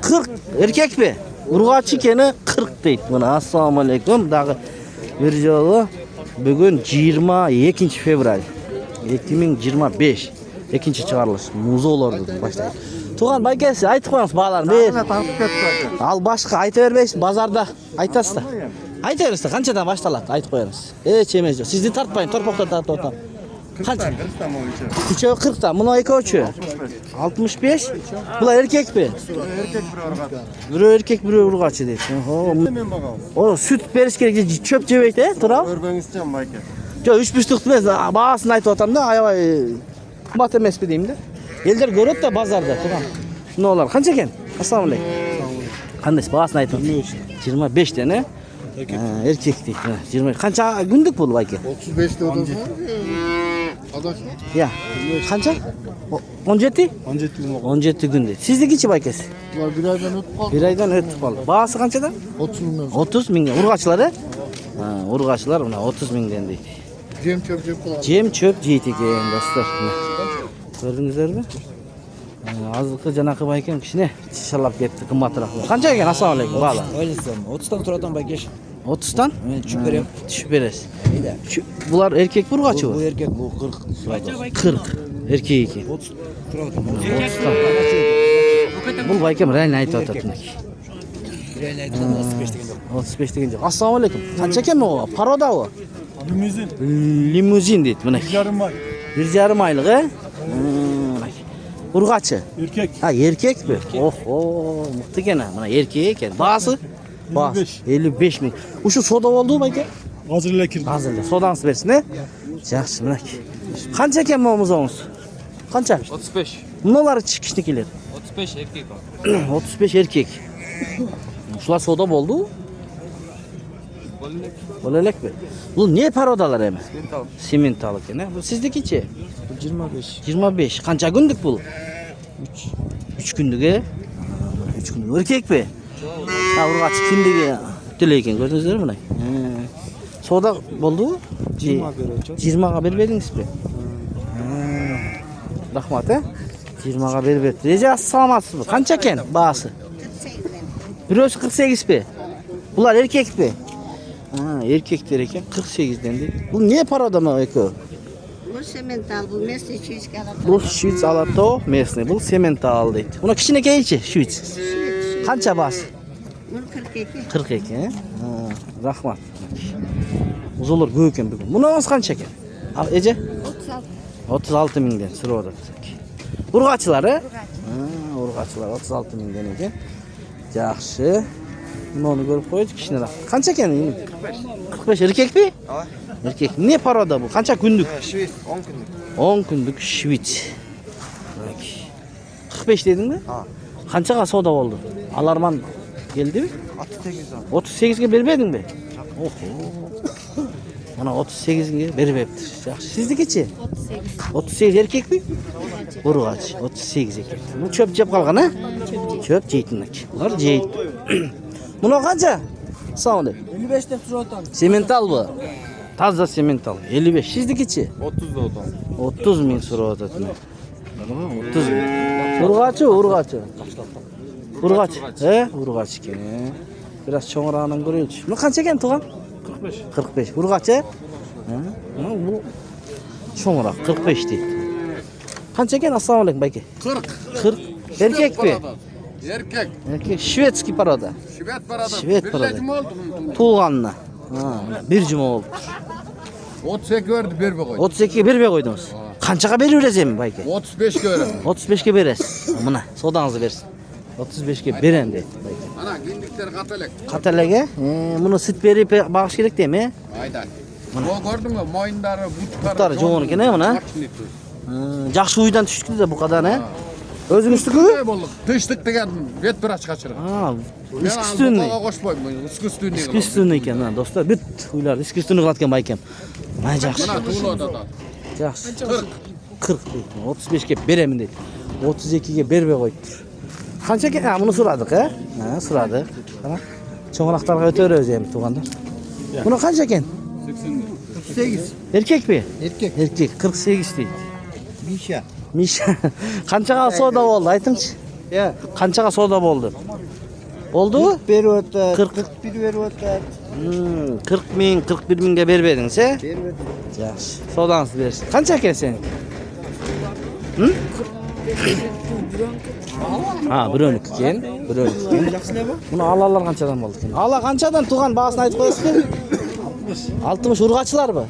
40 erkek mi? Urgaç ekeni 40 deydi. Mana assalomu alaykum. Dagı bir jolu bugün 22 fevral 2025 ikinci çıkarılış. Muzu olurdu başta. Tuğan baykesi aytıp koyuңuz bağlarını ber. Al başka ayta vermeysiz bazarda aytasız da. Ayta verirse kançadan baştalat aytıp koyuңuz. Hiç emez yok. Sizni tartmayın, torpakta tartı. Kança? Üçü 40'ta. Bunu iki ölçü. 65. Bunlar erkek mi? Erkek bir organ. Biri erkek, biri urgaçı deydi. O süt beriş gerek. Çöp cebekte tura. Örben isteyeceğim bayke. Jo 3 buçuk tutmaz. Bağasını aytıp atam da ayavay. Mat emes mi deyim de. Elder görüp da bazarda turan. Ne olar? Kança eken? Assalamu alaykum. Kandaş bağasını aytıp. 25 tane. Erkek deydi. 20. Kança gündük bu bayke? 35'te odası. Adaş. Ya. Kança? 17? 17 günde. Sizdeki içi baykesi? Bunlar bir aydan ötüp kaldı. Bir aydan ötüp kaldı. Bağısı kançadan? 30 milyon. 30 bin. Urgaçları? Urgaçlar buna 30 binden deydi. Cem çöp kullandı. Cem çöp ceyt eken dostlar. Gördünüzler mi? Azlıkı janakı bayken kişine şalap ketdi kımmatırak. Kança eken? Assalamu alaykum. Bağla. Öyleyse 30'dan turadan baykeş. 30'dan? Düşüp berem. Düşüp beresiz. Bular erkek urgaçı Bu mı? erkek bu 40. 40. Erkek iki. 30 turadan. 30'dan. Bu baykem rayını aytıp atatın. Bireyne aytıdan 35 degan yok. 35 degan joq. Assalomu alaykum. Qancha ekan o? Paroda o? Limuzin. Limuzin deydi mana. Yarım ay. 1,5 aylık he? Urgaçı. Erkek. Ha erkek mi? Oh, mıhtı gene. Mana erkek eken. Bağısı? 55 bin. Uşu soda oldu bayke? Hazırla kirdi. Hazırla. Sodanız versin he? Yaxşı mana. Qancha ekan momuzonuz? Qancha? 35. Bunlar kişnikiler. 35 erkek var. 35 erkek. Şular soda oldu. Bolelek mi? Bu niye parodalar hemen? Simintalı gene. Bu sizdekiçi? 25. 25. Kança gündük bu? 3 günlük he? 3 günlük. Erkek mi? Ha urgaç kindigi dileyken gördünüzler mi? Soda oldu? 20'ga berbediniz mi? Rahmat he? 20'ga berber. Reja salamatсыз mı? Kança eken bağısı? Birisi 48 mi? Bunlar erkek mi? Erkekler eken 48'den değil. Bu niye parada mı eko? Bu semental, bu mesle çiğiz kalat. Bu Şviç alato mesne. Bu semental deydi. Buna kişine keyçi Şviç. Kança bas? Bunu 42. 42 he? Rahmat. Uzulur büyükken bugün. Buna az kança eken? Al Ece? 36 minden sıra orada. Urgaçları? Urgaçlar 36 minden eken. Yaxşı. Bunu görüp koyuyoruz kişine bak. Kança eken? 45 erkek mi? Erkek. Ne parada bu? Kança günlük? Şviz 10 günlük. 10 günlük Şviç. 45 dedin mi? Kançaga soda oldu? Alarman geldi mi? 38 38'e bermedin mi? Oho. Bana 38'e beribeptir. Yaxşı. Sizdekiçi? 38 erkek mi? Urgaç. 38 erkek. Bu çöp cep kalgan ha? Çöp ceytinlik. Bunlar ceyt. Buna kança? Sağ olun. 55'te turadan. Semental bu. Taze semental. 55. Sizdekiçi? 30 da odan. 30 min soru atatını. 30 min. Urgaçı, urgaçı. Urgaç. He? Urgaç eken. Biraz çoğurağından görüyoruz. Bu kança eken tuğan? 45. 45. Urgaç he? Bu çoğurak 45 değil. Kança eken? Assalamu alaykum bayke. 40. 40. Erkek mi? Erkek. Erkek. Şvedski parada. Şivet parada. Şvet parada. Bir oldu. Tuğanla. Bir cuma oldu. 38 verdi bir koy. 32'ye bir be koydunuz. Kançaga bereceğim bayke? 35 göre. 35'e beresiz. Mına sodanızı versin. 35'e beren deydi. Ana gündükleri katalek. Katalege, bunu süt verip bağış gerek değil mi? Aydan. O gördün mü? Moyunları, Butları çoğunu ne buna? Жақсы uydan düştü de bu kadar ne? Özünüz tükü? Ne bulduk? Dıştık degen vet biraz kaçırın. İçki üstünü. Ben koşmayayım. İçki üstünü. İçki üstünü iken ha dostlar. Büt uylar içki üstünü kılatken baykem. Ben жақсы. Bana tuğla odada. Жақсы. 40 deydi. 35'e beremin deydi. 32'ye berbe koyuptur. Kança ki? Bunu suradık ha? Ha, suradık. Tamam. Çoğunaklarga ötörüyoruz yani tuğanda. Bunu kança eken? 38. Erkek mi? Erkek. Erkek. 48 deydi. Mişa. Mişa. Kança kalsa o da oldu aytыңчы. Ya. Qanchaga savdo bo'ldi? Bo'ldimi? Berib o'tdi. 40. 41 berib o'tdi. 40 ming, 41 mingga beribedingiz, a? Berib o'tdi. Yaxshi. Savdangizni bersin. Qancha ekan sening? Ha, 1.12 ekan. 1.12. Yaxshilarmi? Buni Allahlar qanchadan bo'ldi ekan? Allah qanchadan tug'an bahasini aytib qo'yasizmi? 60 urg'achilarmi?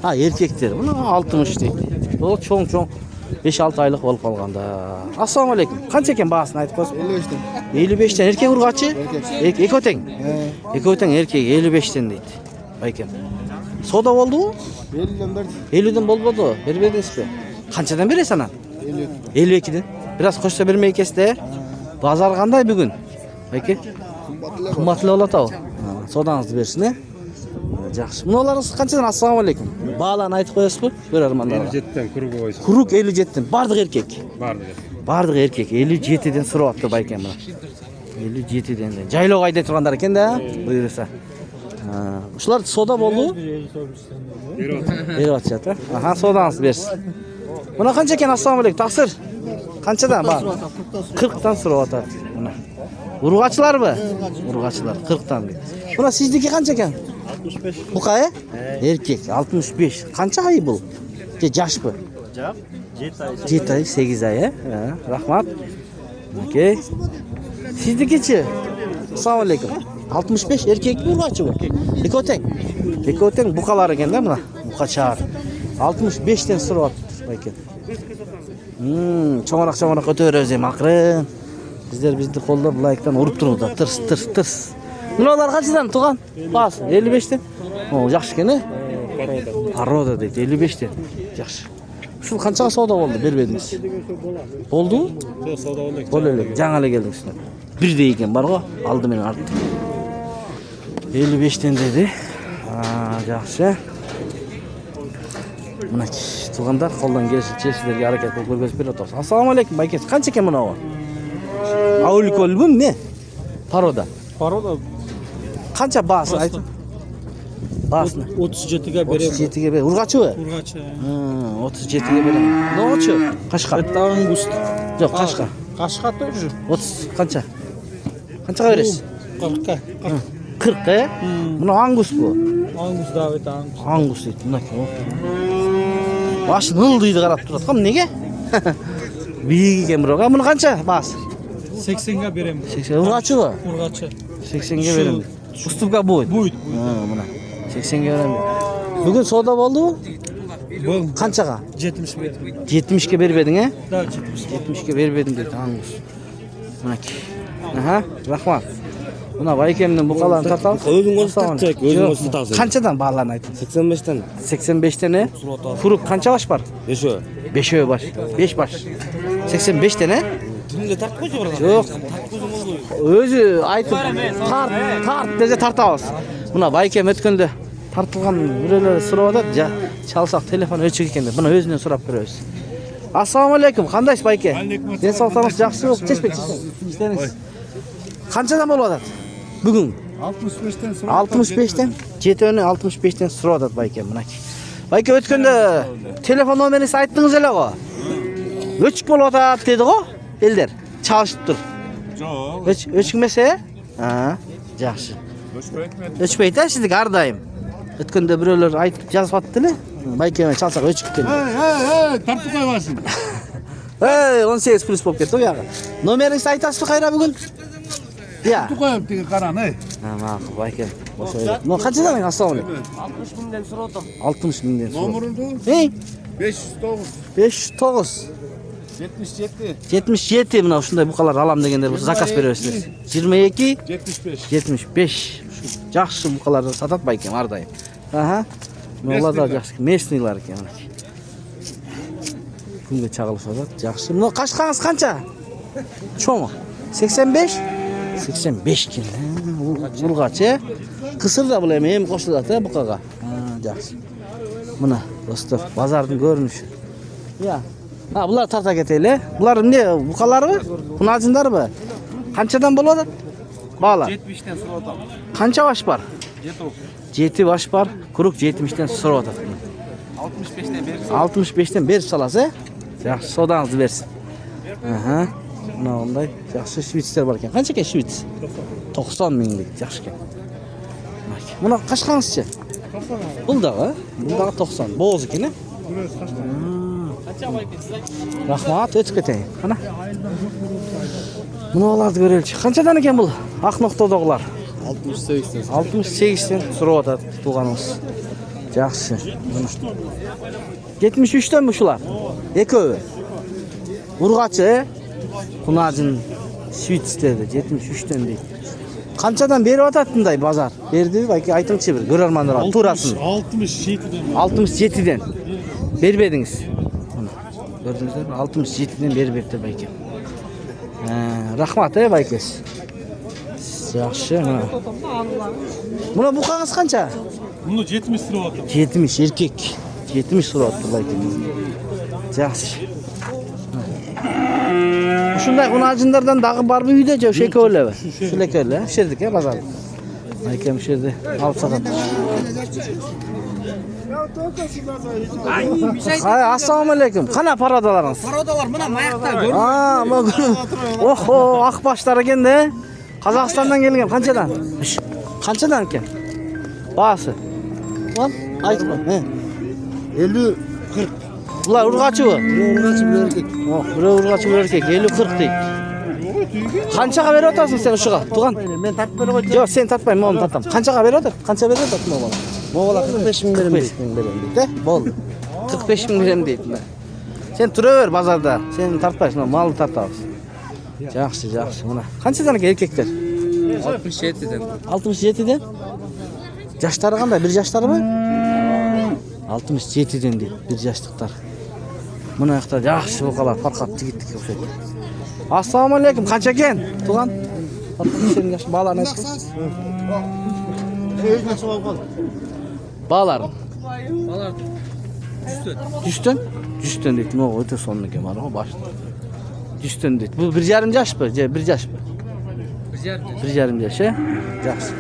Ha, erkeklar. Buni 60 deydi. Bu cho'ng-cho'ng 5-6 oylik bo'lib qolganda. Assalomu alaykum. Qancha ekan bahasini aytib qo'yasiz? 55dan. 55 dan erkek urg'achi? Ekoteng. He. Ekoteng erkek 55 dan deydi. Baykan. Savdo bo'ldimi? 50dan berdi. 50 dan bo'lmadi. Berbedingizmi? Qanchadan berasan? 52 dan. Biraz qo'shsa bermaykesiz-da. Bozor qanday bugun? Bayka. Qimmatli olata-ku. Savdangizni bersin, a? Yaxshi. Bunalarning qanchadan? Assalomu alaykum. Baholarni aytib qo'yasizmi? Ko'rarmanlarga. 57'den kuru boyuz. Kuruk 57 dan. Bardiq erkek. Vardı. Bardiq erkek 57 dan so'rayapti baykan mana. 57 dan. Jaylov ayda turganlar ekan-da, buyursa. Shular savdo bo'ldi? Beryapti. Aha, savdangizni bersin. Buna qancha ekan? Assalomu alaykum. Taqsir. Qanchadan? Bor. 40 dan so'rayapti. Mana. Urg'achilarmi? Urg'achilar 40 dan. Buna sizniki qancha ekan? 65. Bu qay? Erkek 65. Qancha oy bu? Yosh bu. 7 ay, 8 ay, ha? Rahmat. Okey. Siznikichi? Assalomu alaykum. 65 erkekmi urg'achi bu? Ekoteng. Ekoteng buqalar ekanda mana. Buqachar. 65 dan so'rayapti ekan. Cho'ng'aroq o'tiraverasiz, maqrin. Bizlar bizni qo'llab like-dan urib turibdi. Tirs. Bular qanchadan tug'an? Bas, 55 dan. O, yaxshi ekan-a? Paroda deydi, 55 dan. Yaxshi. Shu qanchaga savdo bo'ldi? Berbedingiz. Bo'ldimi? Yo'q, savdo oldik. Bo'ldi. Жаңалы keldingiz sizlar. Birde ekan, borgo, aldi meni artdi. 55 dan dedi. Yaxshi. Mana tug'anlar qo'ldan kelishicha sizlarga harakat qilib ko'rsatib beramiz. Assalomu alaykum, bayka. Qancha ekan buni? Avlikol bu ne? Paroda. Paroda Qancha bahsi ayting? Bahsini 37 ga berib. 37 ga ber. Urg'achi-mi? Urg'achi. 37 ga beraman. Nochi? Qashqa. Angust. Yo'q, Qashqa. Qashqa тоже. 30 qancha? Qanchaga berasiz? 40 ga. 40 ga? Buni Angus bu. Angus David Angus. Angus deydi. Bunaki. Boshi nil deydi qarab turadi. Qam nega? Biyik ekan biroq. Buni qancha bahs? 80 ga beraman. 80 urg'achi-mi? Urg'achi. 80 ga beraman. Ustupga bo'ydi. Bo'ydi. Mana. 80 ga beraman. Bugun savdo bo'ldimi? Bo'ldi. Qanchaga? 70 berdim. 70 ga berib eding, a? Da 70. 70 ga berib edim dedi Angus. Manaki. Aha, rahmat. Buna baykemdan buqalarni tartamiz. O'zing o'zi tartsak, o'zing o'zi tartasiz. Qanchadan bog'larni ayting? 85 dan. 85 dan. Furuk qancha bosh bor? 5 o. 5 bosh. 5 bosh. 85 dan. Dinle tart qo'ychi birodar. Yo'q. O'zi aytib tart desa tartamiz. Buna baykem o'tganda tartilgan birovlar so'raydi, chalsaq telefon o'chik ekan deb. Buni o'zidan so'rab ko'ramiz. Assalomu alaykum. Qandaysiz bayka? Men sog'lamiz yaxshi yo'q. Chechpech. Qanchadan bo'ladi? Bugun 65 dan 65 dan. Jetoni 65 dan so'radi bayka bunaki. Bayka o'tganda telefon nomeringizni aytdingiz-ku. O'chik bo'lyapti dedi-ku. Elder, chalishib tur. Yo'q. O'chikmasa? Ha, yaxshi. O'chmaydi sizga har doim. O'tganda birovlar aytib yozibdi-la. Baykani chalsaq o'chib ketdi. Hey, tartib qo'yvasin. Hey, 18 plus bo'lib ketdi u yog'i. Nomeringizni aytasizmi qayra bugun? Ya. Tartib qo'yib degan qaran, ey. Ha, ma'qul, bayka. No, qanchadan? Assalomu alaykum. 60 mingdan so'radim. 60 mingdan. Nomerini Hey, 509 509 77 77 mana shunday buqalar alam deganda bo'lsa zakaz beraversiz. 22 75. 75. Yaxshi buqalarni sotib baykan har doim. Aha. Ularda yaxshi mesniylar ekan mana. Kunga chaqilib sotadi. Yaxshi. Buni qashqangiz qancha? Cho'mi? 85? 85 kin. Urg'achi. Qisirda bilaman, ham qo'shiladi buqaga. Ha, yaxshi. Mana do'stlar, bozorning ko'rinishi. Ya. Ha, bular tarta ketaylar. Bular ne? Buqalarmi? Xunajindarmi? Qanchadan bo'ladi? Bog'lar. 70 dan so'radim. Qancha bosh bor? 7 bosh bor. Quruq 70 dan so'rayapti. 65 dan berib 65 dan berib solasiz. Yaxshi, savdangizni bersin. Aha. Mına onday yaxşı şvitsler var ekan. Qancha ekan şvits? 90 minglik, yaxşı ekan. Mına qaşqanızcha? Bul dağı 90. Boğaz ekan. Rahmat, ötüp keteyim. Ana. Mına olardı görelçi. Qanchadan ekan bul? Aq noqtadagılar. 68'den. 68'den surab atat tuğanımız. Yaxşı. 73'ten bu şular. Ekovi. Urgaçı, Kunacın Şvits'tedi. 73'ten değil. Qanchadan berip atatınday bazar? Berdi belki aytыңчы bir görermanlar al. Turaсын. 67'den. 67'den. Berbediniz. Gördünüzler mi? 67'den beripti belki. Rahmat belki. Yaxşı. Buna bu qanız qancha? Bunu 70 lira atım. 70 erkek. 70 suratlı belki. Yaxşı. Şunday unacınlardan dağı bar bir video joq şeko'le. Şuleko'le. Şirdik ya bazar. Aykem şirdi. Al sakat. Hay assalomu alaykum. Qana paradalarınız? Parodalar mına mayakta gör. Aa, oho, ak başlar ekan da. Qozog'istondan kelgan. Qanchadan? Qanchadan ekan? Bahası. Lan, aytma. He. 50 40. Bular urg'achi bu. Urgaçı bir erkek. Oh, bir urg'achi bir erkek 50-40 deydi. Qanchaga berib otasan sen o'shiga? Tug'an. Men tatib berib o'tdim. Yo'q, sen tatmayman, men tatam. Qanchaga berib otar? Qancha berib otar mo'g'ala? Moğola 45 ming berim. 45 ming berem deydi. Bo'ldi. 45 ming berem deydi. Sen turaver bozorda. Sen tartmaysan, malni tartamiz. Yaxshi, yaxshi. Mana qanchadan ekan erkaklar? 67'den. 67'den. Yaşları qanday? Bir yaşlarımı? 67'den deydi. Bir yaşlıklar. Buna yoqda yaxshi boqalar, farqat yigitlik o'xshaydi. Assalomu alaykum. Qancha ekan? Tug'an. Farqat yaxshi balalarni aytdi. Özüne soğuk ol. Balalar. Balar. Düştün? Düştün deydi. Ne oldu? Sonuna ekan bari o başda. Düştün deydi. Bu 1,5 yaş mı? 1 yaş mı? 1,5 yaş, he? Yaxshi.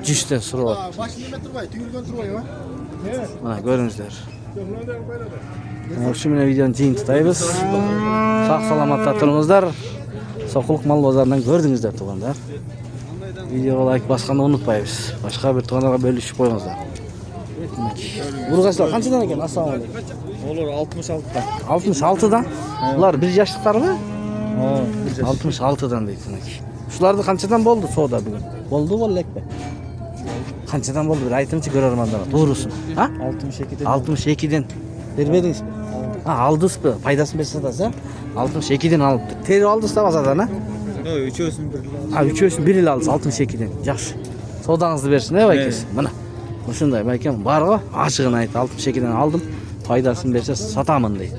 Düştün surab. Başını yeme turbay, tüyülgen turbay ya. Mana görünsüzler. Şu mene videonun jeyini tutaymiz. Sağ salamatda turыңыздар. Soquluq mal bozorundan gördüңүздөр tuğanlar. Videoga like basqanды unutmaymiz. Başka bir tuğanlarga bölüşüp koyuңuzlar. Urgaçlar qanchadan ekan? Assalomu alaykum. Olur 66'dan. 66'dan. Bular 1 yaşlıklarmı? 66'dan deydi. Şularda qanchadan boldu soda bugün? Boldu bollakmi? Qanchadan boldu? Bir aytыңчы görermanlar. Doğrusun. Ha? 62'den. 62'den. Vermediniz mi? Ha, aldınız mı? Paydasını versin da 62'den alıptı. Teri aldınız da bazadan ha? No, 3 olsun bir. Ha, 3 olsun 1 il aldınız 62'den. Yaxşı. Sodanızı versin ne baykes? Mana. Şunday baykem var o. Açığını ayt 62'den aldım. Paydasını verse satamın deydi.